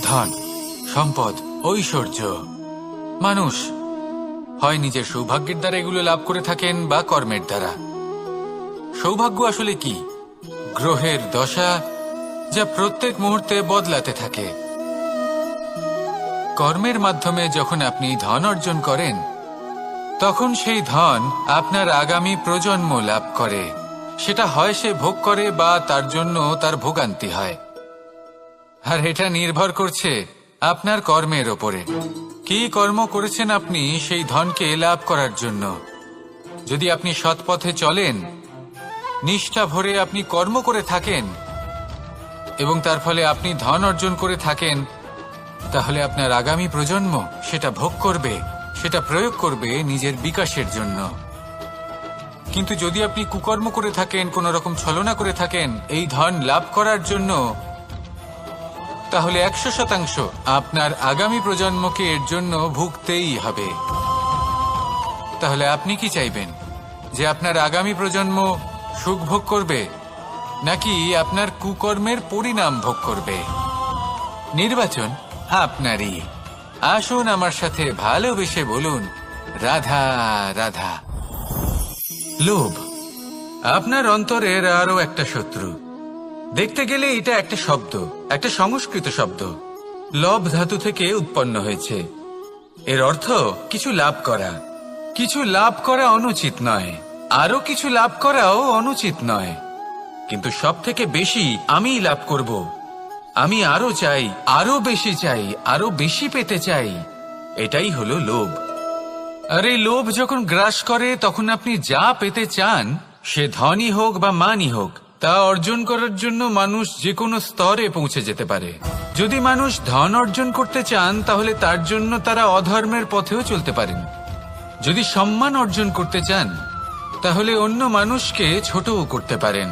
ধন, সম্পদ, ঐশ্বর্য। মানুষ হয় নিজের সৌভাগ্যের দ্বারা এগুলো লাভ করে থাকেন বা কর্মের দ্বারা। সৌভাগ্য আসলে কি? গ্রহের দশা, যা প্রত্যেক মুহূর্তে বদলাতে থাকে। কর্মের মাধ্যমে যখন আপনি ধন অর্জন করেন, তখন সেই ধন আপনার আগামী প্রজন্ম লাভ করে। সেটা হয় সে ভোগ করে বা তার জন্য তার ভোগান্তি হয়। আর এটা নির্ভর করছে আপনার কর্মের ওপরে। কি কর্ম করেছেন আপনি সেই ধনকে লাভ করার জন্য। যদি আপনি সৎ পথে চলেন, নিষ্ঠা ভরে আপনি কর্ম করে থাকেন এবং তার ফলে আপনি ধন অর্জন করে থাকেন, তাহলে আপনার আগামী প্রজন্ম সেটা ভোগ করবে, সেটা প্রয়োগ করবে নিজের বিকাশের জন্য। কিন্তু যদি আপনি কুকর্ম করে থাকেন, কোন রকম ছলনা করে থাকেন এই ধন লাভ করার জন্য, তাহলে 100% আপনার আগামী প্রজন্মকে এর জন্য ভুগতেই হবে। তাহলে আপনি কি চাইবেন? যে আপনার আগামী প্রজন্ম সুখ ভোগ করবে, নাকি আপনার কুকর্মের পরিণাম ভোগ করবে? নির্বাচন আপনারই। আসুন আমার সাথে ভালোবেসে বলুন, রাধা রাধা। লোভ আপনার অন্তরের আরো একটা শত্রু। দেখতে গেলে এটা একটা শব্দ, একটা সংস্কৃত শব্দ। লব ধাতু থেকে উৎপন্ন হয়েছে। এর অর্থ কিছু লাভ করা। কিছু লাভ করা অনুচিত নয়, আরো কিছু লাভ করাও অনুচিত নয়, কিন্তু সব থেকে বেশি আমি লাভ করব। আমি আরো চাই, আরো বেশি চাই, আরো বেশি পেতে চাই। এটাই হলো লোভ। আর এই লোভ যখন গ্রাস করে, তখন আপনি যা পেতে চান, সে ধনই হোক বা মানই হোক, তা অর্জন করার জন্য মানুষ যে কোনো স্তরে পৌঁছে যেতে পারে। যদি মানুষ ধন অর্জন করতে চান, তাহলে তার জন্য তারা অধর্মের পথেও চলতে পারেন। যদি সম্মান অর্জন করতে চান, তাহলে অন্য মানুষকে ছোটও করতে পারেন।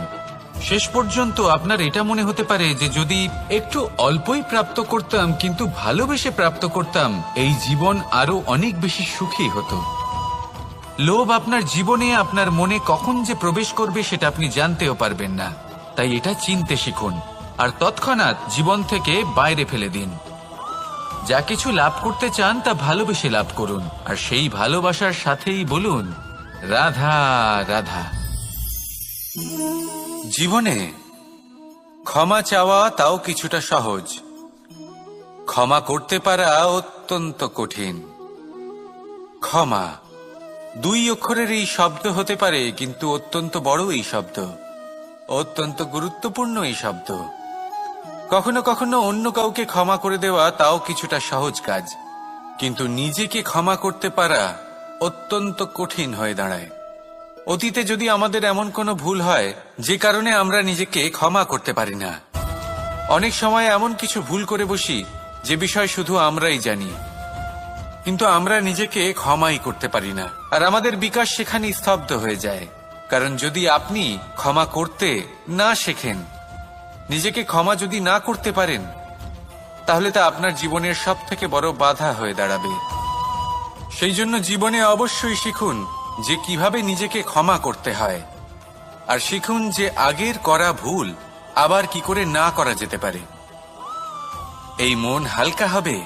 শেষ পর্যন্ত আপনার এটা মনে হতে পারে যে যদি একটু অল্পই প্রাপ্ত করতাম, কিন্তু ভালোবেসে প্রাপ্ত করতাম, এই জীবন আরো অনেক বেশি সুখী হতো। লোভ আপনার জীবনে, আপনার মনে কখন যে প্রবেশ করবে সেটা আপনি জানতেও পারবেন না। তাই এটা চিনতে শিখুন আর তৎক্ষণাৎ জীবন থেকে বাইরে ফেলে দিন। যা কিছু লাভ করতে চান তা ভালোবেসে লাভ করুন, আর সেই ভালোবাসার সাথেই বলুন, রাধা রাধা। জীবনে ক্ষমা চাওয়া তাও কিছুটা সহজ, ক্ষমা করতে পারা অত্যন্ত কঠিন। ক্ষমা 2 অক্ষরের এই শব্দ হতে পারে, কিন্তু অত্যন্ত বড় এই শব্দ, অত্যন্ত গুরুত্বপূর্ণ এই শব্দ। কখনো কখনো অন্য কাউকে ক্ষমা করে দেওয়া তাও কিছুটা সহজ কাজ, কিন্তু নিজেকে ক্ষমা করতে পারা অত্যন্ত কঠিন হয়ে দাঁড়ায়। অতীতে যদি আমাদের এমন কোনো ভুল হয় যে কারণে আমরা নিজেকে ক্ষমা করতে পারি না, অনেক সময় এমন কিছু ভুল করে বসি যে বিষয় শুধু আমরাই জানি, কিন্তু আমরা নিজেকে ক্ষমাই করতে পারি না, আর আমাদের বিকাশ সেখানে স্তব্ধ হয়ে যায়। কারণ যদি আপনি ক্ষমা করতে না শেখেন, নিজেকে ক্ষমা যদি না করতে পারেন, তাহলে তা আপনার জীবনের সব থেকে বড় বাধা হয়ে দাঁড়াবে। সেই জন্য জীবনে অবশ্যই শিখুন যে কিভাবে নিজেকে ক্ষমা করতে হয়, আর শিখুন যে আগের করা ভুল আবার কি করে না করা যেতে পারে। এই মন হালকা হবে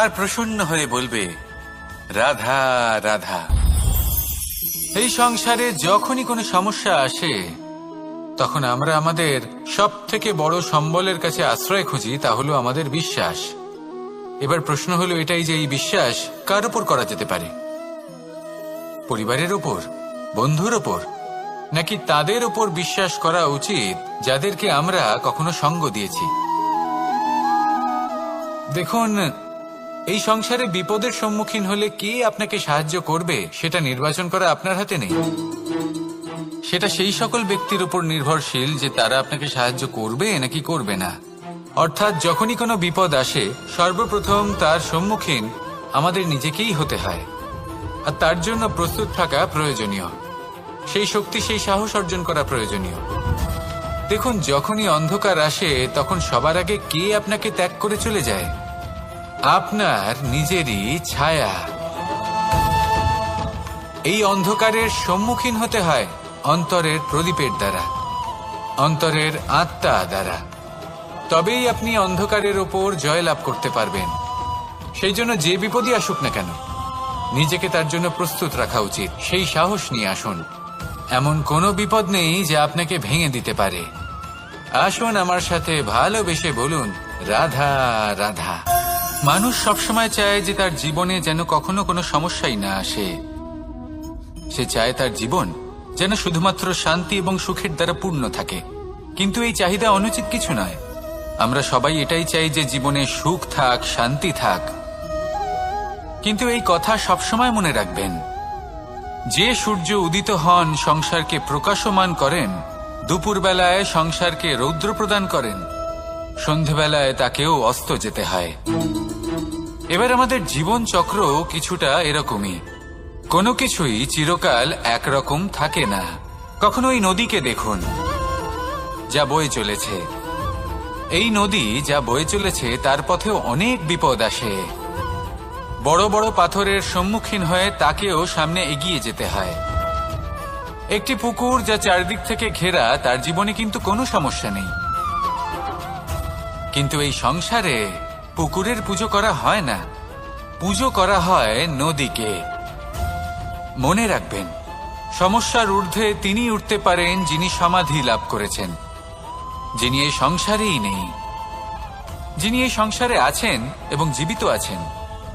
আর প্রসন্ন হয়ে বলবে, রাধা রাধা। এই সংসারে যখনই কোনো সমস্যা আসে, তখন আমরা আমাদের সব থেকে বড় সম্বলের কাছে আশ্রয় খুঁজি, তা হলো আমাদের বিশ্বাস। এবার প্রশ্ন হলো এটাই যে এই বিশ্বাস কার উপর করা যেতে পারে? পরিবারের ওপর, বন্ধুর ওপর, নাকি তাদের ওপর বিশ্বাস করা উচিত যাদেরকে আমরা কখনো সঙ্গ দিয়েছি? দেখুন, এই সংসারে বিপদের সম্মুখীন হলে কে আপনাকে সাহায্য করবে সেটা নির্বাচন করা আপনার হাতে নেই। সেটা সেই সকল ব্যক্তির উপর নির্ভরশীল যে তারা আপনাকে সাহায্য করবে নাকি করবে না। অর্থাৎ যখনই কোনো বিপদ আসে, সর্বপ্রথম তার সম্মুখীন আমাদের নিজেকেই হতে হয়, আর তার জন্য প্রস্তুত থাকা প্রয়োজনীয়। সেই শক্তি, সেই সাহস অর্জন করা প্রয়োজনীয়। দেখুন, যখনই অন্ধকার আসে, তখন সবার আগে কে আপনাকে ত্যাগ করে চলে যায়? আপনার নিজেরই ছায়া। এই অন্ধকারের সম্মুখীন হতে হয় অন্তরের প্রদীপের দ্বারা, অন্তরের আত্মা দ্বারা। তবেই আপনি অন্ধকারের ওপর জয়লাভ করতে পারবেন। সেই জন্য যে বিপদই আসুক না কেন, নিজেকে তার জন্য প্রস্তুত রাখা উচিত। সেই সাহস নিয়ে আসুন। এমন কোনো বিপদ নেই যা আপনাকে ভেঙে দিতে পারে। আসুন আমার সাথে ভালোবেসে বলুন, রাধা রাধা। মানুষ সবসময় চায় যে তার জীবনে যেন কখনো কোনো সমস্যাই না আসে। সে চায় তার জীবন যেন শুধুমাত্র শান্তি এবং সুখের দ্বারা পূর্ণ থাকে। কিন্তু এই চাহিদা অনুচিত কিছু নয়। আমরা সবাই এটাই চাই যে জীবনে সুখ থাক, শান্তি থাক। কিন্তু এই কথা সবসময় মনে রাখবেন, যে সূর্য উদিত হন সংসারকে প্রকাশমান করেন, দুপুরবেলায় সংসারকে রৌদ্র প্রদান করেন, সন্ধেবেলায় তাকেও অস্ত যেতে হয়। এবার আমাদের জীবন চক্র কিছুটা এরকমই। কোনো কিছুই চিরকাল একরকম থাকে না। কখনো এই নদীকে দেখুন যা বয়ে চলেছে। এই নদী যা বয়ে চলেছে তার পথেও অনেক বিপদ আসে। বড় বড় পাথরের সম্মুখীন হয়ে তাকেও সামনে এগিয়ে যেতে হয়। একটি পুকুর যা চারদিক থেকে ঘেরা, তার জীবনে কিন্তু কোনো সমস্যা নেই। কিন্তু এই সংসারে পুকুরের পুজো করা হয় না, পুজো করা হয় নদীকে। মনে রাখবেন, সমস্যার ঊর্ধ্বে তিনি উঠতে পারেন যিনি সমাধি লাভ করেছেন, যিনি এই সংসারেই নেই। যিনি এই সংসারে আছেন এবং জীবিত আছেন,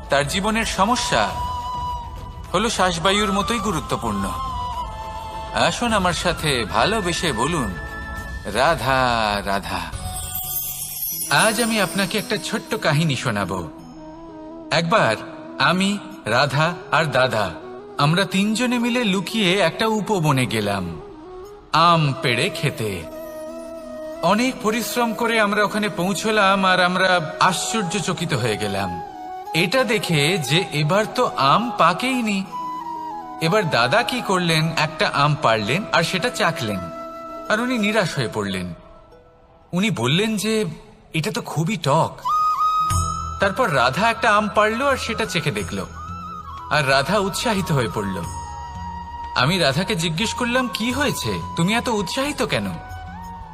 তার জীবনের সমস্যা হলো শ্বাসবায়ুর মতোই গুরুত্বপূর্ণ। আসুন আমার সাথে ভালোবেসে বলুন, রাধা রাধা। আজ আমি আপনাকে একটা ছোট্ট কাহিনী শোনাবো। একবার আমি, রাধা আর দাদা, আমরা তিনজনে মিলে লুকিয়ে একটা উপবনে গেলাম আম পেড়ে খেতে। অনেক পরিশ্রম করে আমরা ওখানে পৌঁছলাম আর আমরা আশ্চর্যচকিত হয়ে গেলাম এটা দেখে যে এবার তো আম পাকেইনি। এবার দাদা কি করলেন, একটা আম পাড়লেন আর সেটা চাখলেন, আর উনি নিরাশ হয়ে পড়লেন। উনি বললেন যে এটা তো খুবই টক। তারপর রাধা একটা আম পাড়লো আর সেটা চেখে দেখলো, আর রাধা উৎসাহিত হয়ে পড়ল। আমি রাধাকে জিজ্ঞেস করলাম, কি হয়েছে, তুমি এত উৎসাহিত কেন?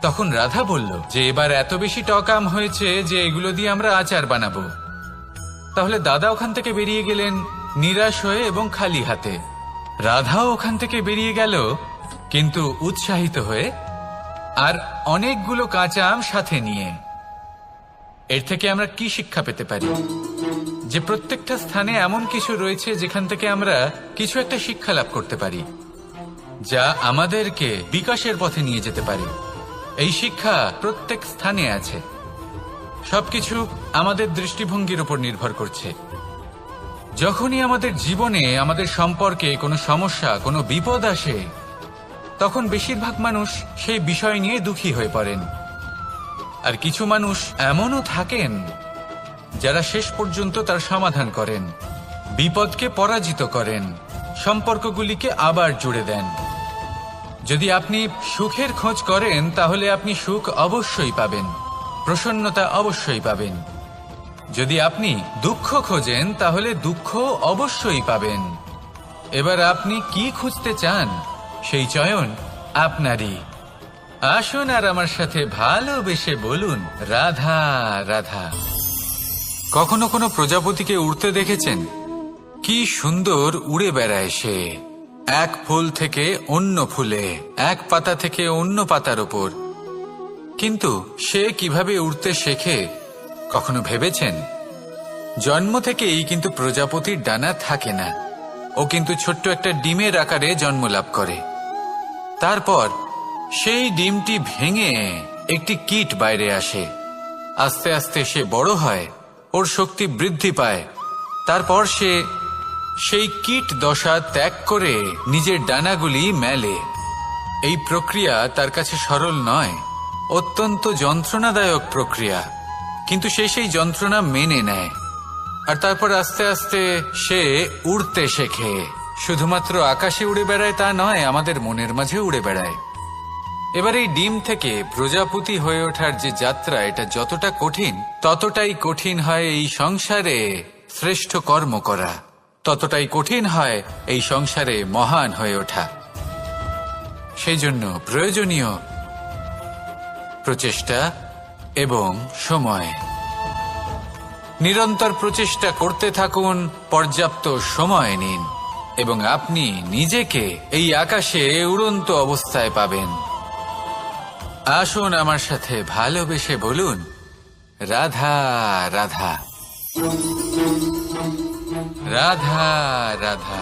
তখন রাধা বলল যে এবার এত বেশি টক আম হয়েছে যে এগুলো দিয়ে আমরা আচার বানাবো। তাহলে দাদা ওখান থেকে বেরিয়ে গেলেন নিরাশ হয়ে এবং খালি হাতে। রাধাও ওখান থেকে বেরিয়ে গেল কিন্তু উৎসাহিত হয়ে, আর অনেকগুলো কাঁচা আম সাথে নিয়ে। এর থেকে আমরা কি শিক্ষা পেতে পারি? যে প্রত্যেকটা স্থানে এমন কিছু রয়েছে যেখান থেকে আমরা কিছু একটা শিক্ষা লাভ করতে পারি, যা আমাদেরকে বিকাশের পথে নিয়ে যেতে পারে। এই শিক্ষা প্রত্যেক স্থানে আছে। সবকিছু আমাদের দৃষ্টিভঙ্গির উপর নির্ভর করছে। যখনই আমাদের জীবনে, আমাদের সম্পর্কে কোনো সমস্যা, কোনো বিপদ আসে, তখন বেশিরভাগ মানুষ সেই বিষয় নিয়ে দুঃখী হয়ে পড়েন। আর কিছু মানুষ এমনও থাকেন যারা শেষ পর্যন্ত তার সমাধান করেন, বিপদকে পরাজিত করেন, সম্পর্কগুলিকে আবার জুড়ে দেন। যদি আপনি সুখের খোঁজ করেন তাহলে আপনি সুখ অবশ্যই পাবেন, প্রসন্নতা অবশ্যই পাবেন। যদি আপনি দুঃখ খোঁজেন তাহলে দুঃখ অবশ্যই পাবেন। এবার আপনি কি খুঁজতে চান, সেই চয়ন আপনারই। আসুন আর আমার সাথে ভালোবেসে বলুন, রাধা রাধা। কখনো কোনো প্রজাপতিকে উড়তে দেখেছেন? কি সুন্দর উড়ে বেড়ায় সে, এক ফুল থেকে অন্য ফুলে, এক পাতা থেকে অন্য পাতার ওপর। কিন্তু সে কিভাবে উড়তে শেখে কখনো ভেবেছেন? জন্ম থেকেই কিন্তু প্রজাপতির ডানা থাকে না। ও কিন্তু ছোট্ট একটা ডিমের আকারে জন্ম লাভ করে। তারপর সেই ডিমটি ভেঙে একটি কীট বাইরে আসে। আস্তে আস্তে সে বড় হয়, ওর শক্তি বৃদ্ধি পায়। তারপর সে সেই কীট দশা ত্যাগ করে নিজের ডানাগুলি মেলে। এই প্রক্রিয়া তার কাছে সরল নয়, অত্যন্ত যন্ত্রণাদায়ক প্রক্রিয়া, কিন্তু সে সেই যন্ত্রণা মেনে নেয়। আর তারপর আস্তে আস্তে সে উড়তে শেখে। শুধুমাত্র আকাশে উড়ে বেড়ায় তা নয়, আমাদের মনের মাঝে উড়ে বেড়ায়। এবার এই ডিম থেকে প্রজাপতি হয়ে ওঠার যে যাত্রা, এটা যতটা কঠিন, ততটাই কঠিন হয় এই সংসারে শ্রেষ্ঠ কর্ম করা, ততটাই কঠিন হয় এই সংসারে মহান হয়ে ওঠা। সেই জন্য প্রয়োজনীয় প্রচেষ্টা, এবং সময়। নিরন্তর প্রচেষ্টা করতে থাকুন, পর্যাপ্ত সময় নিন এবং আপনি নিজেকে এই আকাশে উড়ন্ত অবস্থায় পাবেন। আসুন আমার সাথে ভালোবেসে বলুন, রাধা রাধা, রাধা রাধা।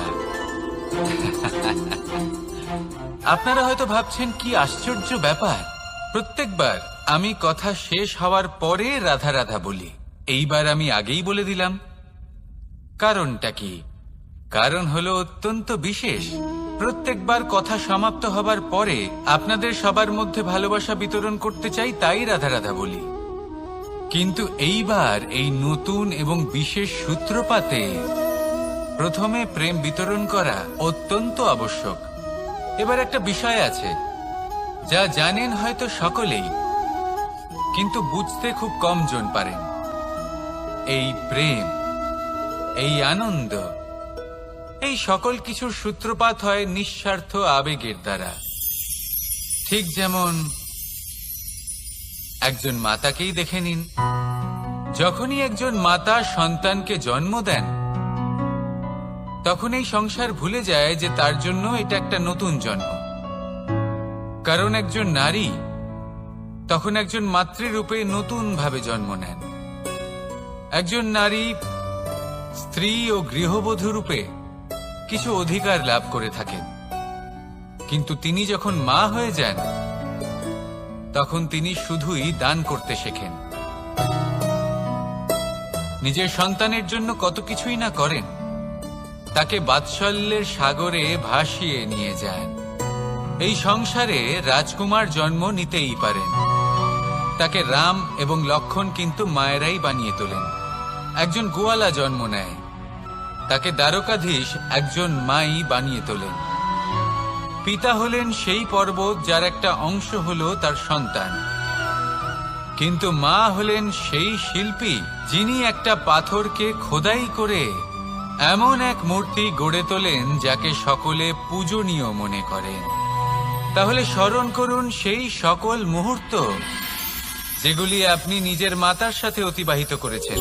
আপনারা হয়তো ভাবছেন কি আশ্চর্য ব্যাপার, প্রত্যেকবার আমি কথা শেষ হওয়ার পরে রাধা রাধা বলি। এইবার আমি আগেই বলে দিলাম। কারণটা কি? কারণ হলো অত্যন্ত বিশেষ। প্রত্যেকবার কথা সমাপ্ত হবার পরে আপনাদের সবার মধ্যে ভালোবাসা বিতরণ করতে চাই, তাই রাধা রাধা বলি। কিন্তু এইবার এই নতুন এবং বিশেষ সূত্রপাতে প্রথমে প্রেম বিতরণ করা অত্যন্ত আবশ্যক। এবার একটা বিষয় আছে যা জানেন হয়তো সকলেই, কিন্তু বুঝতে খুব কম জন পারেন। এই প্রেম, এই আনন্দ, এই সকল কিছুর সূত্রপাত হয় নিঃস্বার্থ আবেগের দ্বারা। ঠিক যেমন একজন মাতাকেই দেখে নিন। যখনই একজন মাতা সন্তানকে জন্ম দেন, তখন এই সংসার ভুলে যায় যে তার জন্য এটা একটা নতুন জন্ম। কারণ একজন নারী তখন একজন মাতৃরূপে নতুন ভাবে জন্ম নেন। একজন নারী স্ত্রী ও গৃহবধূ রূপে কিছু অধিকার লাভ করে থাকেন, কিন্তু তিনি যখন মা হয়ে যান তখন তিনি শুধুই দান করতে শেখেন। নিজের সন্তানের জন্য কত কিছুই না করেন, তাকে বাৎসল্যের সাগরে ভাসিয়ে নিয়ে যান। এই সংসারে রাজকুমার জন্ম নিতেই পারেন, তাকে রাম এবং লক্ষণ কিন্তু মায়েরাই বানিয়ে তোলেন। একজন গোয়ালা জন্ম নেয়, তাকে দ্বারকাধীশ একজন মাই বানিয়ে তোলেন। পিতা হলেন সেই পর্বত যার একটা অংশ হলো তার সন্তান, কিন্তু মা হলেন সেই শিল্পী যিনি একটা পাথরকে খোদাই করে এমন এক মূর্তি গড়ে তোলেন যাকে সকলে পূজনীয় মনে করেন। তাহলে স্মরণ করুন সেই সকল মুহূর্ত যেগুলি আপনি নিজের মাতার সাথে অতিবাহিত করেছেন।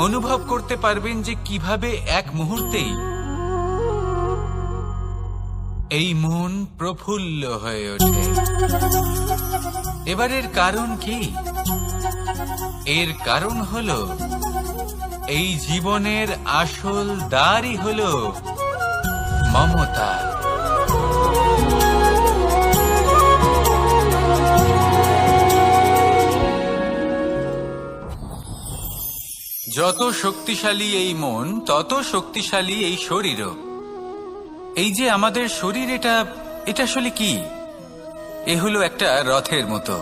অনুভব করতে পারবেন যে কিভাবে এক মুহূর্তেই এই মন প্রফুল্ল হয়ে ওঠে। এবারের কারণ কি? এর কারণ হলো এই জীবনের আসল দ্বারই হলো মমতা। যত শক্তিশালী এই মন, তত শক্তিশালী এই শরীরও। এই যে আমাদের শরীর, এটা আসলে কি? এ হলো একটা রথের মতো।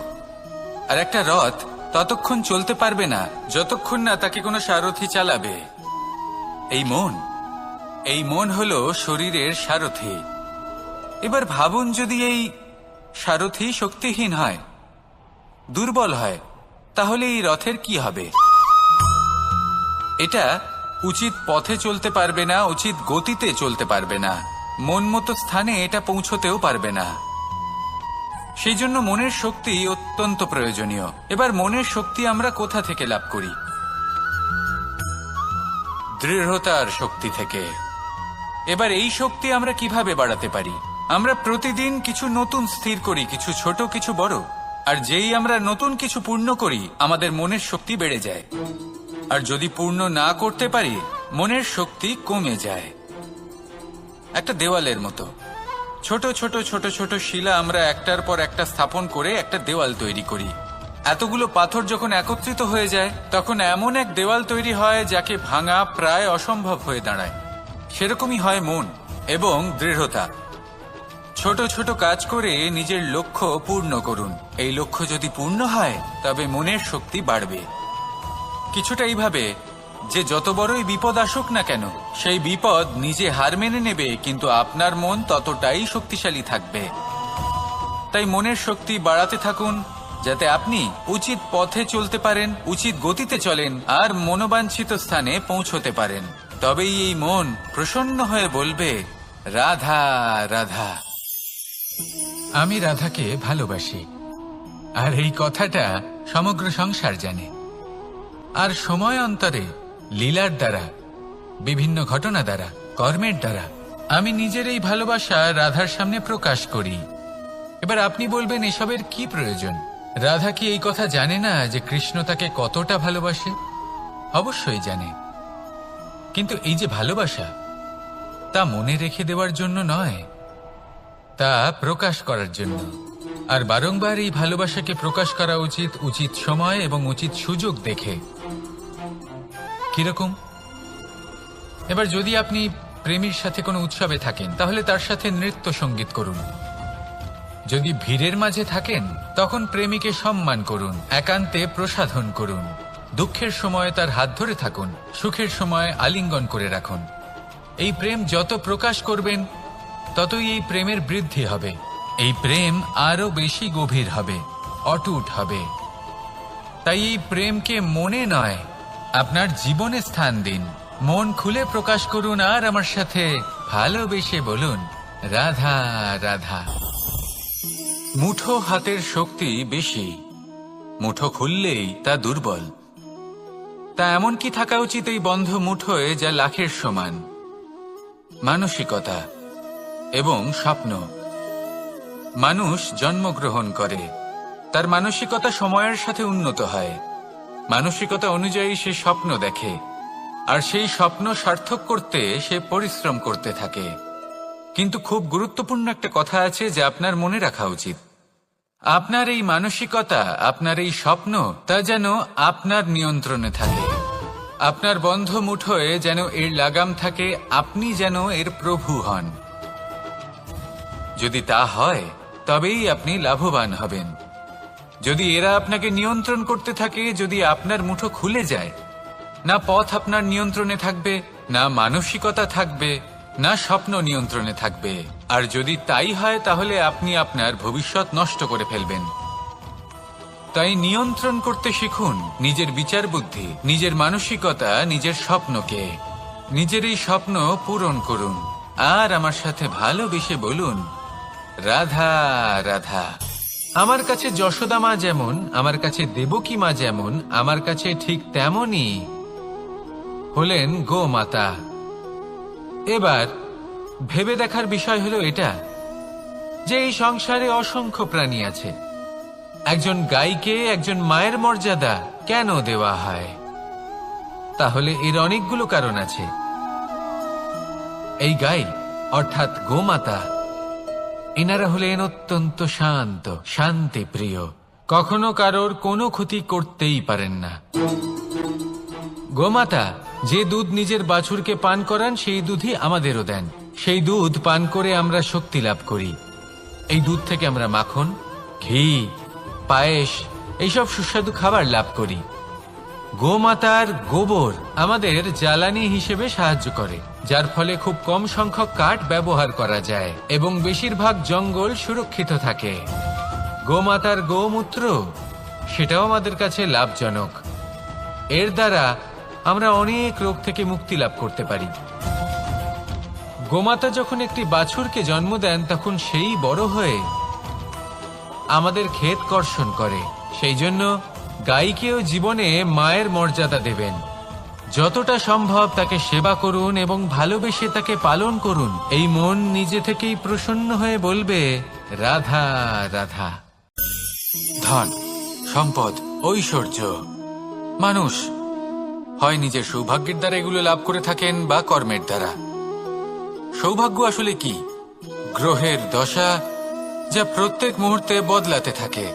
আর একটা রথ ততক্ষণ চলতে পারবে না যতক্ষণ না তাকে কোনো সারথি চালাবে। এই মন হলো শরীরের সারথি। এবার ভাবুন, যদি এই সারথি শক্তিহীন হয়, দুর্বল হয়, তাহলে এই রথের কি হবে? এটা উচিত পথে চলতে পারবে না, উচিত গতিতে চলতে পারবে না, মন মতো স্থানে এটা পৌঁছতেও পারবে না। সেই জন্য মনের শক্তি অত্যন্ত প্রয়োজনীয়। এবার মনের শক্তি আমরা কোথা থেকে লাভ করি? দৃঢ়তার শক্তি থেকে। এবার এই শক্তি আমরা কিভাবে বাড়াতে পারি? আমরা প্রতিদিন কিছু নতুন স্থির করি, কিছু ছোট কিছু বড়। আর যেই আমরা নতুন কিছু পূর্ণ করি, আমাদের মনের শক্তি বেড়ে যায়। আর যদি পূর্ণ না করতে পারি, মনের শক্তি কমে যায়। একটা দেওয়ালের মতো ছোট ছোট ছোট ছোট শিলা আমরা একটার পর একটা স্থাপন করে একটা দেওয়াল তৈরি করি। এতগুলো পাথর যখন একত্রিত হয়ে যায়, তখন এমন এক দেওয়াল তৈরি হয় যাকে ভাঙা প্রায় অসম্ভব হয়ে দাঁড়ায়। সেরকমই হয় মন এবং দৃঢ়তা। ছোট ছোট কাজ করে নিজের লক্ষ্য পূর্ণ করুন। এই লক্ষ্য যদি পূর্ণ হয়, তবে মনের শক্তি বাড়বে। কিছুটা এইভাবে যে যত বড়ই বিপদ আসুক না কেন, সেই বিপদ নিজে হার মেনে নেবে, কিন্তু আপনার মন ততটাই শক্তিশালী থাকবে। তাই মনের শক্তি বাড়াতে থাকুন, যাতে আপনি উচিত পথে চলতে পারেন, উচিত গতিতে চলেন আর মনোবাঞ্ছিত স্থানে পৌঁছতে পারেন। তবেই এই মন প্রসন্ন হয়ে বলবে, রাধা রাধা। আমি রাধাকে ভালোবাসি। আর এই কথাটা সমগ্র সংসার জানে। আর সময় অন্তরে লীলার দ্বারা, বিভিন্ন ঘটনা দ্বারা, কর্মের দ্বারা আমি নিজের এই ভালোবাসা রাধার সামনে প্রকাশ করি। এবার আপনি বলবেন, এসবের কি প্রয়োজন? রাধা কি এই কথা জানে না যে কৃষ্ণ তাকে কতটা ভালোবাসে? অবশ্যই জানে, কিন্তু এই যে ভালোবাসা, তা মনে রেখে দেওয়ার জন্য নয়, তা প্রকাশ করার জন্য। আর বারংবার এই ভালোবাসাকে প্রকাশ করা উচিত, উচিত সময় এবং উচিত সুযোগ দেখে। কিরকম? এবার যদি আপনি প্রেমীর সাথে কোনো উৎসবে থাকেন, তাহলে তার সাথে নৃত্য সঙ্গীত করুন। যদি ভিড়ের মাঝে থাকেন, তখন প্রেমীকে সম্মান করুন, একান্তে প্রসাধন করুন। দুঃখের সময় তার হাত ধরে থাকুন, সুখের সময় আলিঙ্গন করে রাখুন। এই প্রেম যত প্রকাশ করবেন, ততই এই প্রেমের বৃদ্ধি হবে। এই প্রেম আরো বেশি গভীর হবে, অটুট হবে। তাই এই প্রেমকে মনে নয়, আপনার জীবনে স্থান দিন। মন খুলে প্রকাশ করুন আর আমার সাথে ভালোবেসে বলুন, রাধা রাধা। মুঠো হাতের শক্তি বেশি, মুঠো খুললেই তা দুর্বল। তা এমন কি থাকা উচিত এই বন্ধ মুঠোয় যা লাখের সমান? মানসিকতা এবং স্বপ্ন। মানুষ জন্মগ্রহণ করে, তার মানসিকতা সময়ের সাথে উন্নত হয়। মানসিকতা অনুযায়ী সে স্বপ্ন দেখে, আর সেই স্বপ্ন সার্থক করতে সে পরিশ্রম করতে থাকে। কিন্তু খুব গুরুত্বপূর্ণ একটা কথা আছে যা আপনার মনে রাখা উচিত। আপনার এই মানসিকতা, আপনার এই স্বপ্ন, তা যেন আপনার নিয়ন্ত্রণে থাকে। আপনার বন্ধ মুঠোয় যেন এর লাগাম থাকে, আপনি যেন এর প্রভু হন। যদি তা হয়, তবেই আপনি লাভবান হবেন। যদি এরা আপনাকে নিয়ন্ত্রণ করতে থাকে, যদি আপনার মুঠো খুলে যায়, না পথ আপনার নিয়ন্ত্রণে থাকবে, না মানসিকতা থাকবে, না স্বপ্ন নিয়ন্ত্রণে থাকবে। আর যদি তাই হয়, তাহলে আপনি আপনার ভবিষ্যৎ নষ্ট করে ফেলবেন। তাই নিয়ন্ত্রণ করতে শিখুন নিজের বিচার বুদ্ধি, নিজের মানসিকতা, নিজের স্বপ্নকে। নিজের এই স্বপ্ন পূরণ করুন আর আমার সাথে ভালোবেসে বলুন, রাধা রাধা। আমার কাছে যশোদা মা যেমন, আমার কাছে দেবকী মা যেমন, আমার কাছে ঠিক তেমনই হলেন গোমাতা। এবার ভেবে দেখার বিষয় হলো এটা যে এই সংসারে অসংখ্য প্রাণী আছে। একজন গাইকে একজন মায়ের মর্যাদা কেন দেওয়া হয়? তাহলে এর অনেকগুলো কারণ আছে। এই গাই অর্থাৎ গোমাতা, এনারা হলেন অত্যন্ত শান্ত, শান্তি প্রিয়, কখনো কারোর কোনো ক্ষতি করতেই পারেন না। গোমাতা যে দুধ নিজের বাছুরকে পান করান, সেই দুধই আমাদেরও দেন। সেই দুধ পান করে আমরা শক্তি লাভ করি। এই দুধ থেকে আমরা মাখন, ঘি, পায়েস, এইসব সুস্বাদু খাবার লাভ করি। গোমাতার গোবর আমাদের জ্বালানি হিসেবে সাহায্য করে, যার ফলে খুব কম সংখ্যক কাঠ ব্যবহার করা যায় এবং বেশিরভাগ জঙ্গল সুরক্ষিত থাকে। গোমাতার গোমূত্র, সেটাও আমাদের কাছে লাভজনক। এর দ্বারা আমরা অনেক রোগ থেকে মুক্তি লাভ করতে পারি। গোমাতা যখন একটি বাছুরকে জন্ম দেন, তখন সেই বড় হয়ে আমাদের ক্ষেত কর্ষণ করে। সেই জন্য গাইকেও জীবনে মায়ের মর্যাদা দেবেন। যতটা সম্ভব তাকে সেবা করুন এবং ভালোবেসে তাকে পালন করুন। এই মন নিজে থেকেই প্রসন্ন হয়ে বলবে, রাধা রাধা। ধন, সম্পদ, ঐশ্বর্য, মানুষ হয় নিজের সৌভাগ্যের দ্বারা এগুলো লাভ করে থাকেন বা কর্মের দ্বারা। সৌভাগ্য আসলে কি? গ্রহের দশা, যা প্রত্যেক মুহূর্তে বদলাতে থাকে।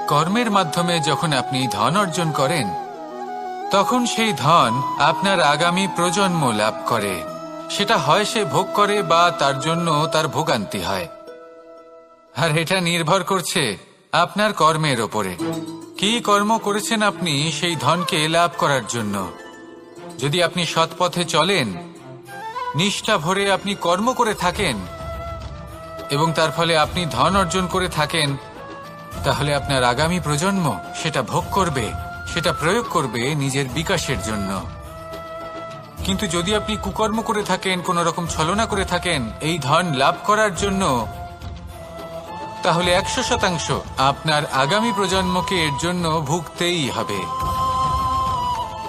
কর্মের মাধ্যমে যখন আপনি ধন অর্জন করেন, তখন সেই ধন আপনার আগামী প্রজন্ম লাভ করে। সেটা হয় সে ভোগ করে বা তার জন্য তার ভোগান্তি হয়। আর এটা নির্ভর করছে আপনার কর্মের ওপরে। কি কর্ম করেছেন আপনি সেই ধনকে লাভ করার জন্য? যদি আপনি সৎ পথে চলেন, নিষ্ঠা ভরে আপনি কর্ম করে থাকেন এবং তার ফলে আপনি ধন অর্জন করে থাকেন, তাহলে আপনার আগামী প্রজন্ম সেটা ভোগ করবে, সেটা প্রয়োগ করবে নিজের বিকাশের জন্য। কিন্তু যদি আপনি কুকর্ম করে থাকেন, কোন রকম ছলনা করে থাকেন এই ধন লাভ করার জন্য, তাহলে 100% আপনার আগামী প্রজন্মকে এর জন্য ভুগতেই হবে।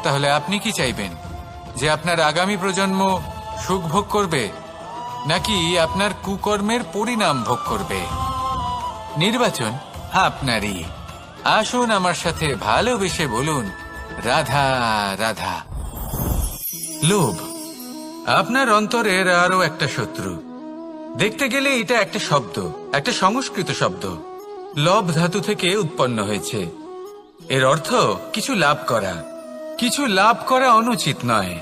তাহলে আপনি কি চাইবেন, যে আপনার আগামী প্রজন্ম সুখ ভোগ করবে, নাকি আপনার কুকর্মের পরিণাম ভোগ করবে? নির্বাচন আপনারই। আসুন আমার সাথে ভালোবেসে বলুন, রাধা রাধা। লোভ আপনার অন্তরের আরো একটা শত্রু। দেখতে গেলে এটা একটা শব্দ, একটা সংস্কৃত শব্দ। লব ধাতু থেকে উৎপন্ন হয়েছে। এর অর্থ কিছু লাভ করা। কিছু লাভ করা অনুচিত নয়,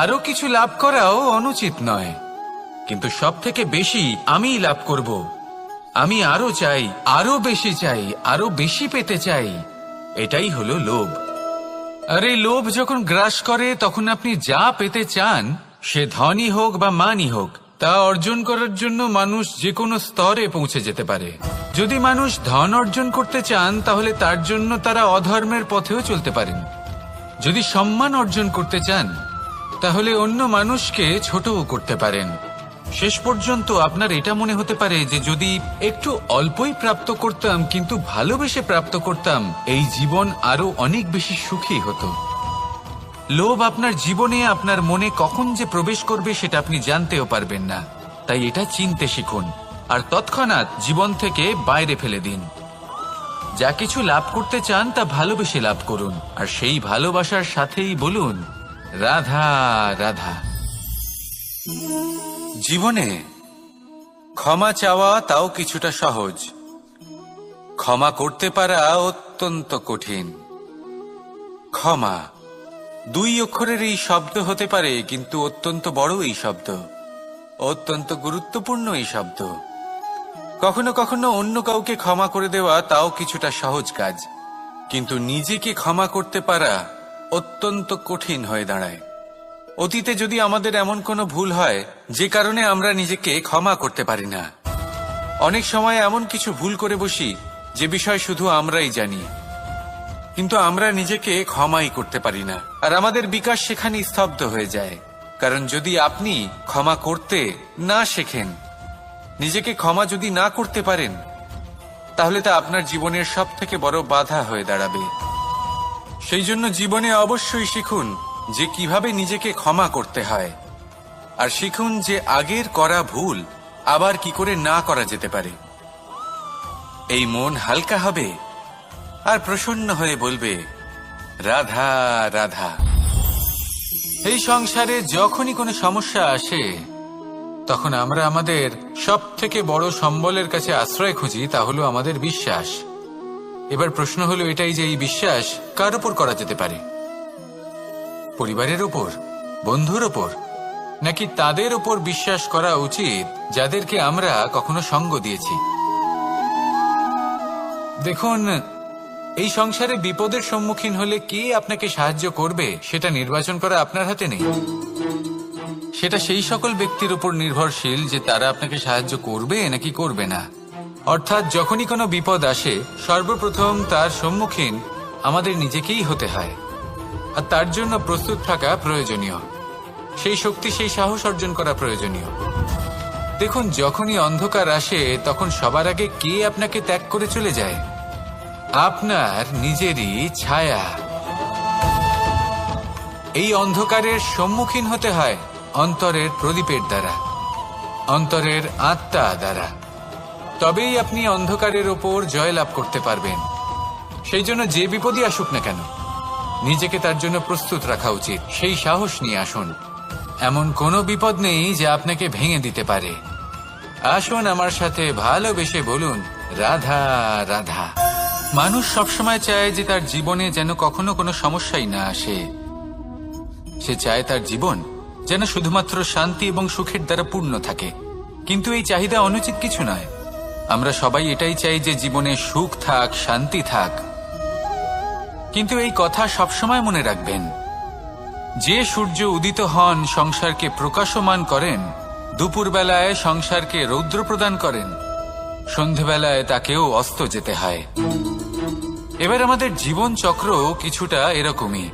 আরো কিছু লাভ করাও অনুচিত নয়, কিন্তু সব থেকে বেশি আমি লাভ করব। আমি আরো চাই, আরো বেশি চাই, আরো বেশি পেতে চাই। এটাই হলো লোভ। আর এই লোভ যখন গ্রাস করে, তখন আপনি যা পেতে চান, সে ধনই হোক বা মানই হোক, তা অর্জন করার জন্য মানুষ যে কোনো স্তরে পৌঁছে যেতে পারে। যদি মানুষ ধন অর্জন করতে চান, তাহলে তার জন্য তারা অধর্মের পথেও চলতে পারেন। যদি সম্মান অর্জন করতে চান, তাহলে অন্য মানুষকে ছোটও করতে পারেন। শেষ পর্যন্ত আপনার এটা মনে হতে পারে যে যদি একটু অল্পই প্রাপ্ত করতাম, কিন্তু ভালোবেসে প্রাপ্ত করতাম, এই জীবন আরো অনেক বেশি সুখী হতো। লোভ আপনার জীবনে, আপনার মনে কখন যে প্রবেশ করবে সেটা আপনি জানতেও পারবেন না। তাই এটা চিনতে শিখুন, আর তৎক্ষণাৎ জীবন থেকে বাইরে ফেলে দিন। যা কিছু লাভ করতে চান তা ভালোবেসে লাভ করুন, আর সেই ভালোবাসার সাথেই বলুন, রাধা রাধা। জীবনে ক্ষমা চাওয়া তাও কিছুটা সহজ, ক্ষমা করতে পারা অত্যন্ত কঠিন। ক্ষমা 2 অক্ষরের এই শব্দ হতে পারে, কিন্তু অত্যন্ত বড় এই শব্দ, অত্যন্ত গুরুত্বপূর্ণ এই শব্দ। কখনো কখনো অন্য কাউকে ক্ষমা করে দেওয়া তাও কিছুটা সহজ কাজ, কিন্তু নিজেকে ক্ষমা করতে পারা অত্যন্ত কঠিন হয়ে দাঁড়ায়। অতীতে যদি আমাদের এমন কোনো ভুল হয় যে কারণে আমরা নিজেকে ক্ষমা করতে পারি না, অনেক সময় এমন কিছু ভুল করে বসি যে বিষয় শুধু আমরাই জানি, কিন্তু আমরা নিজেকে ক্ষমাই করতে পারি না, আর আমাদের বিকাশ সেখানে স্তব্ধ হয়ে যায়। কারণ যদি আপনি ক্ষমা করতে না শেখেন, নিজেকে ক্ষমা যদি না করতে পারেন, তাহলে তা আপনার জীবনের সব থেকে বড় বাধা হয়ে দাঁড়াবে। সেই জন্য জীবনে অবশ্যই শিখুন যে কিভাবে নিজেকে ক্ষমা করতে হয়, আর শিখুন যে আগের করা ভুল আবার কি করে না করা যেতে পারে। এই মন হালকা হবে আর প্রসন্ন হয়ে বলবে, রাধা রাধা। এই সংসারে যখনই কোনো সমস্যা আসে, তখন আমরা আমাদের সব থেকে বড় সম্বলের কাছে আশ্রয় খুঁজি, তা হলো আমাদের বিশ্বাস। এবার প্রশ্ন হলো এটাই যে এই বিশ্বাস কার উপর করা যেতে পারে? পরিবারের উপর, বন্ধুর উপর, নাকি তাদের উপর বিশ্বাস করা উচিত যাদেরকে আমরা কখনো সঙ্গ দিয়েছি? দেখুন, এই সংসারে বিপদের সম্মুখীন হলে কে আপনাকে সাহায্য করবে সেটা নির্বাচন করা আপনার হাতে নেই। সেটা সেই সকল ব্যক্তির উপর নির্ভরশীল যে তারা আপনাকে সাহায্য করবে নাকি করবে না। অর্থাৎ যখনই কোনো বিপদ আসে, সর্বপ্রথম তার সম্মুখীন আমাদের নিজেকেই হতে হয়, আর তার জন্য প্রস্তুত থাকা প্রয়োজনীয়। সেই শক্তি, সেই সাহস অর্জন করা প্রয়োজনীয়। দেখুন, যখনই অন্ধকার আসে, তখন সবার আগে কে আপনাকে ত্যাগ করে চলে যায়? আপনার নিজেরই ছায়া। এই অন্ধকারের সম্মুখীন হতে হয় অন্তরের প্রদীপের দ্বারা, অন্তরের আত্মা দ্বারা। তবেই আপনি অন্ধকারের ওপর জয়লাভ করতে পারবেন। সেই জন্য যে বিপদই আসুক না কেন, নিজেকে তার জন্য প্রস্তুত রাখা উচিত। সেই সাহস নিয়ে আসুন। এমন কোনো বিপদ নেই যা আপনাকে ভেঙে দিতে পারে। আসুন আমার সাথে ভালোবেসে বলুন, রাধা রাধা। মানুষ সবসময় চায় যে তার জীবনে যেন কখনো কোনো সমস্যাই না আসে। সে চায় তার জীবন যেন শুধুমাত্র শান্তি এবং সুখের দ্বারা পূর্ণ থাকে। কিন্তু এই চাহিদা অনুচিত কিছু নয়। আমরা সবাই এটাই চাই যে জীবনে সুখ থাক, শান্তি থাক। কিন্তু এই কথা সবসময় মনে রাখবেন, যে সূর্য উদিত হন সংসারকে প্রকাশমান করেন, দুপুরবেলায় সংসারকে রৌদ্র প্রদান করেন, সন্ধেবেলায় তাকেও অস্ত যেতে হয়। এবার আমাদের জীবন চক্র কিছুটা এরকমই।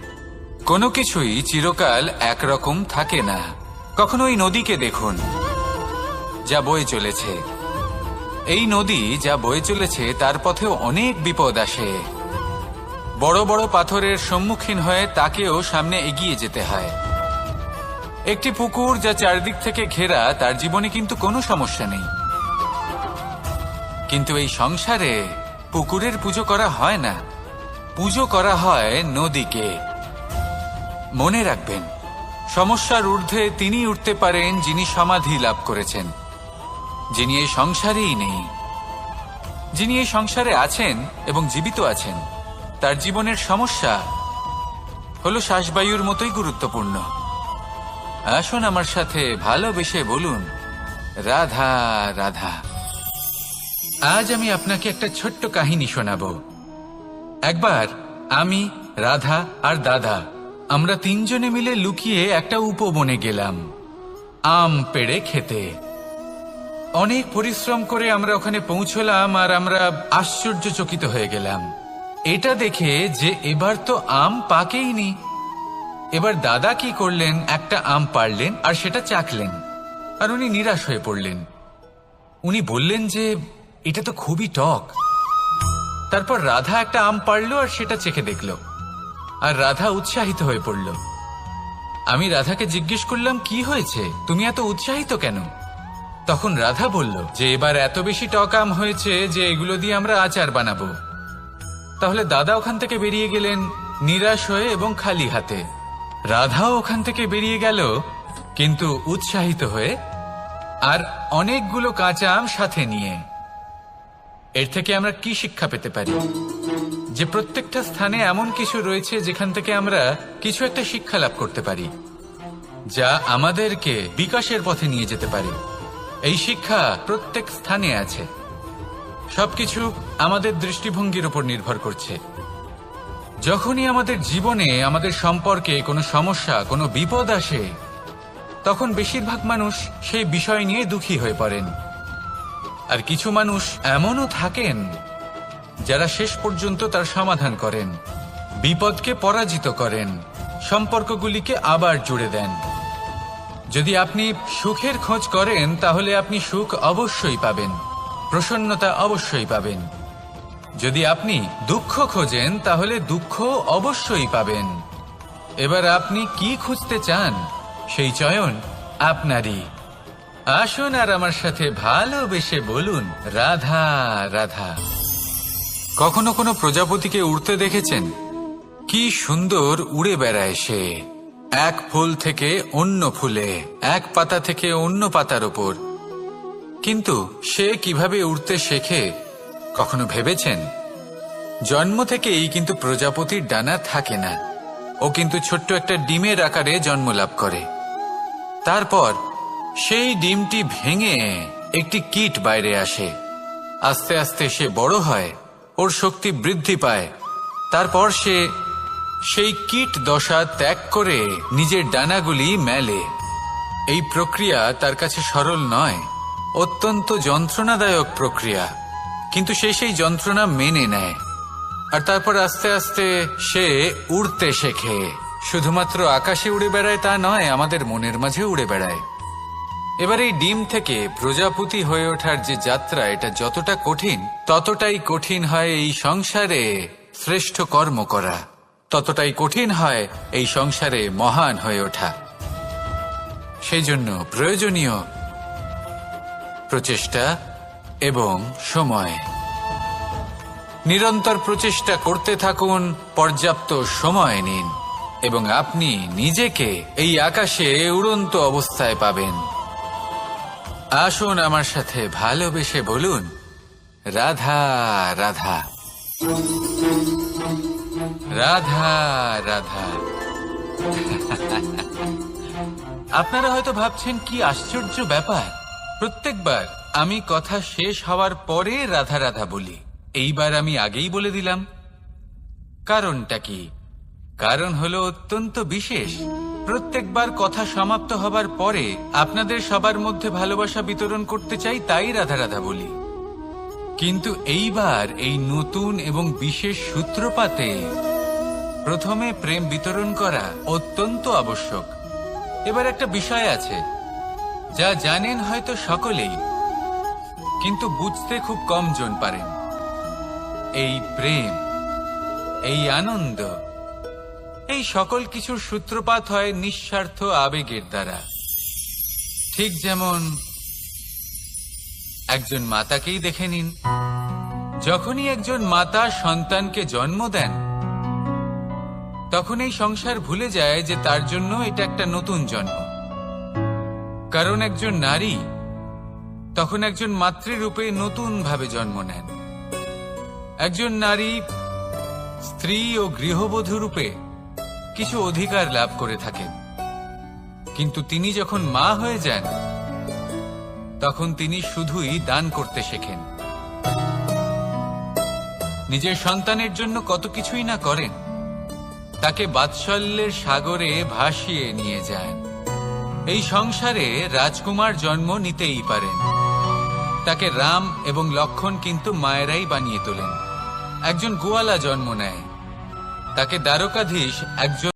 কোনো কিছুই চিরকাল একরকম থাকে না। কখনো এই নদীকে দেখুন, যা বয়ে চলেছে। এই নদী যা বয়ে চলেছে তার পথেও অনেক বিপদ আসে। বড় বড় পাথরের সম্মুখীন হয়ে তাকেও সামনে এগিয়ে যেতে হয়। একটি পুকুর যা চারদিক থেকে ঘেরা, তার জীবনে কিন্তু কোনো সমস্যা নেই। কিন্তু এই সংসারে পুকুরের পুজো করা হয় না, পুজো করা হয় নদীকে। মনে রাখবেন, সমস্যার ঊর্ধ্বে তিনি উঠতে পারেন যিনি সমাধি লাভ করেছেন, যিনি এই সংসারেই নেই। যিনি এই সংসারে আছেন এবং জীবিত আছেন, তার জীবনের সমস্যা হলো শ্বাসবায়ুর মতোই গুরুত্বপূর্ণ। আসুন আমার সাথে ভালোবেসে বলুন, রাধা রাধা। আজ আমি আপনাকে একটা ছোট্ট কাহিনী শোনাবো। একবার আমি, রাধা আর দাদা, আমরা তিনজনে মিলে লুকিয়ে একটা উপবনে গেলাম আম পেড়ে খেতে। অনেক পরিশ্রম করে আমরা ওখানে পৌঁছলাম আর আমরা আশ্চর্যচকিত হয়ে গেলাম এটা দেখে যে এবার তো আম পাকেইনি। এবার দাদা কি করলেন, একটা আম পাড়লেন আর সেটা চাখলেন, আর উনি নিরাশ হয়ে পড়লেন। উনি বললেন যে এটা তো খুবই টক। তারপর রাধা একটা আম পাড়লো আর সেটা চেখে দেখল, আর রাধা উৎসাহিত হয়ে পড়ল। আমি রাধাকে জিজ্ঞেস করলাম, কি হয়েছে, তুমি এত উৎসাহিত কেন? তখন রাধা বলল যে এবার এত বেশি টক আম হয়েছে যে এগুলো দিয়ে আমরা আচার বানাবো। তাহলে দাদা ওখান থেকে বেরিয়ে গেলেন নিরাশ হয়ে এবং খালি হাতে। রাধাও ওখান থেকে বেরিয়ে গেল কিন্তু উৎসাহিত হয়ে, আর অনেকগুলো কাঁচা আম সাথে নিয়ে। এর থেকে আমরা কি শিক্ষা পেতে পারি? যে প্রত্যেকটা স্থানে এমন কিছু রয়েছে যেখান থেকে আমরা কিছু একটা শিক্ষা লাভ করতে পারি, যা আমাদেরকে বিকাশের পথে নিয়ে যেতে পারে। এই শিক্ষা প্রত্যেক স্থানে আছে। সবকিছু আমাদের দৃষ্টিভঙ্গির উপর নির্ভর করছে। যখনই আমাদের জীবনে, আমাদের সম্পর্কে কোনো সমস্যা, কোনো বিপদ আসে, তখন বেশিরভাগ মানুষ সেই বিষয় নিয়ে দুঃখী হয়ে পড়েন। আর কিছু মানুষ এমনও থাকেন যারা শেষ পর্যন্ত তার সমাধান করেন, বিপদকে পরাজিত করেন, সম্পর্কগুলিকে আবার জুড়ে দেন। যদি আপনি সুখের খোঁজ করেন তাহলে আপনি সুখ অবশ্যই পাবেন, প্রসন্নতা অবশ্যই পাবেন। যদি আপনি দুঃখ খোঁজেন তাহলে দুঃখ অবশ্যই পাবেন। এবার আপনি কি খুঁজতে চান, সেই চয়ন আপনারই। আসুন আর আমার সাথে ভালোবেসে বলুন, রাধা রাধা। কখনো কোনো প্রজাপতিকে উড়তে দেখেছেন? কি সুন্দর উড়ে বেড়ায় সে, এক ফুল থেকে অন্য ফুলে, এক পাতা থেকে অন্য পাতার ওপর। কিন্তু সে কিভাবে উড়তে শেখে কখনো ভেবেছেন? জন্ম থেকেই কিন্তু প্রজাপতির ডানা থাকে না। ও কিন্তু ছোট্ট একটা ডিমের আকারে জন্ম লাভ করে। তারপর সেই ডিমটি ভেঙে একটি কীট বাইরে আসে। আস্তে আস্তে সে বড় হয়, ওর শক্তি বৃদ্ধি পায়। তারপর সে সেই কীট দশা ত্যাগ করে নিজের ডানাগুলি মেলে। এই প্রক্রিয়া তার কাছে সরল নয়, অত্যন্ত যন্ত্রণাদায়ক প্রক্রিয়া, কিন্তু সে সেই যন্ত্রণা মেনে নেয়। আর তারপর আস্তে আস্তে সে উড়তে শেখে। শুধুমাত্র আকাশে উড়ে বেড়ায় তা নয়, আমাদের মনের মাঝে উড়ে বেড়ায়। এবার এই ডিম থেকে প্রজাপতি হয়ে ওঠার যে যাত্রা, এটা যতটা কঠিন, ততটাই কঠিন হয় এই সংসারে শ্রেষ্ঠ কর্ম করা, ততটাই কঠিন হয় এই সংসারে মহান হয়ে ওঠা। সেই জন্য প্রয়োজনীয় প্রচেষ্টা এবং সময়। নিরন্তর প্রচেষ্টা করতে থাকুন, পর্যাপ্ত সময় নিন, এবং আপনি নিজেকে এই আকাশে উড়ন্ত অবস্থায় পাবেন। আসুন আমার সাথে ভালোবেসে বলুন, রাধা রাধা, রাধা রাধা। আপনারা হয়তো ভাবছেন কি আশ্চর্য ব্যাপার, প্রত্যেকবার আমি কথা শেষ হওয়ার পরে রাধা রাধা বলি। এইবার আমি আগেই বলে দিলাম। কারণটা কি? কারণ হলো অত্যন্ত বিশেষ। প্রত্যেকবার কথা সমাপ্ত হবার পরে আপনাদের সবার মধ্যে ভালোবাসা বিতরণ করতে চাই, তাই রাধা রাধা বলি। কিন্তু এইবার এই নতুন এবং বিশেষ সূত্রপাতে প্রথমে প্রেম বিতরণ করা অত্যন্ত আবশ্যক। এবার একটা বিষয় আছে যা জানেন হয়তো সকলেই, কিন্তু বুঝতে খুব কম জন পারেন। এই প্রেম, এই আনন্দ, এই সকল কিছুর সূত্রপাত হয় নিঃস্বার্থ আবেগের দ্বারা। ঠিক যেমন একজন মাতাকেই দেখে নিন। যখনই একজন মাতা সন্তানকে জন্ম দেন, তখন এই সংসার ভুলে যায় যে তার জন্য এটা একটা নতুন জন্ম। কারণ একজন নারী তখন একজন মাতৃরূপে নতুন ভাবে জন্ম নেন। একজন নারী স্ত্রী ও গৃহবধূ রূপে কিছু অধিকার লাভ করে থাকেন, কিন্তু তিনি যখন মা হয়ে যান, তখন তিনি শুধুই দান করতে শেখেন। নিজের সন্তানের জন্য কত কিছুই না করেন, তাকে বাৎসল্যের সাগরে ভাসিয়ে নিয়ে যান। এই সংসারে রাজকুমার জন্ম নিতেই পারেন, তাকে রাম এবং লক্ষণ কিন্তু মায়েরাই বানিয়ে তোলেন। একজন গোয়ালা জন্ম নেয়, তাকে দ্বারকাধীশ একজন